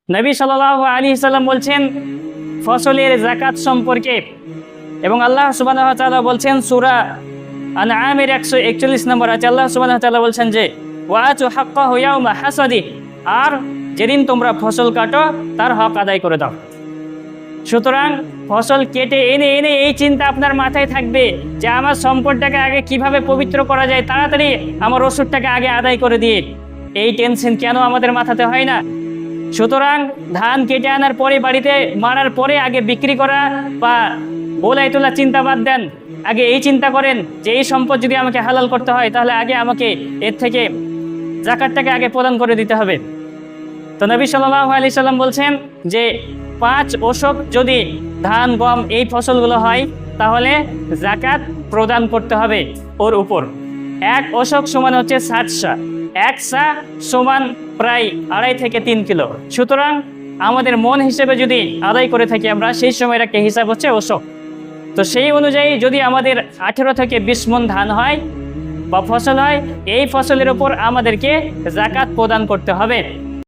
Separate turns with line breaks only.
নবী সাল্লাল্লাহু আলাইহি সাল্লাম বলছেন ফসলের যাকাত সম্পর্কে, এবং আল্লাহ সুবহানাহু ওয়া তাআলা বলছেন সূরা আনআমের 141 নম্বর আয়াতে আল্লাহ সুবহানাহু ওয়া তাআলা বলছেন যে ওয়াতু হাক্কাহু ইয়াউমা হাসাদি, আর যেদিন তোমরা ফসল কাটো তার হক আদায় করে দাও। সুতরাং ফসল কেটে এনে এনে এই চিন্তা আপনার মাথায় থাকবে যে আমার সম্পদটাকে আগে কিভাবে পবিত্র করা যায়, তাড়াতাড়ি আমার ওষুধটাকে আগে আদায় করে দিয়ে, এই টেনশন কেন আমাদের মাথাতে হয় না? সুতরাং ধান কেটে আনার পরে বাড়িতে মারার পরে আগে বিক্রি করা বা বোলাই তোলা চিন্তা বাদ দেন, আগে এই চিন্তা করেন যে এই সম্পদ যদি আমাকে হালাল করতে হয় তাহলে আগে আমাকে এর থেকে যাকাতটাকে আগে প্রদান করে দিতে হবে। তো নবী সাল্লাল্লাহু আলাইহি সাল্লাম বলছেন যে 5 ওশক যদি ধান গম এই ফসলগুলো হয় তাহলে যাকাত প্রদান করতে হবে ওর উপর। 1 ওশক সমান হচ্ছে 60 সা, 1 সা সমান প্রায় 2.5 থেকে 3 কিলো। সুতরাং আমাদের মন হিসেবে যদি আদায় করে থাকি আমরা, সেই সময়ের একটা হিসাব হচ্ছে ওশক। তো সেই অনুযায়ী যদি আমাদের 18 থেকে 20 মণ ধান হয়, বা ফসল হয়, এই ফসলের উপর আমাদেরকে যাকাত প্রদান করতে হবে।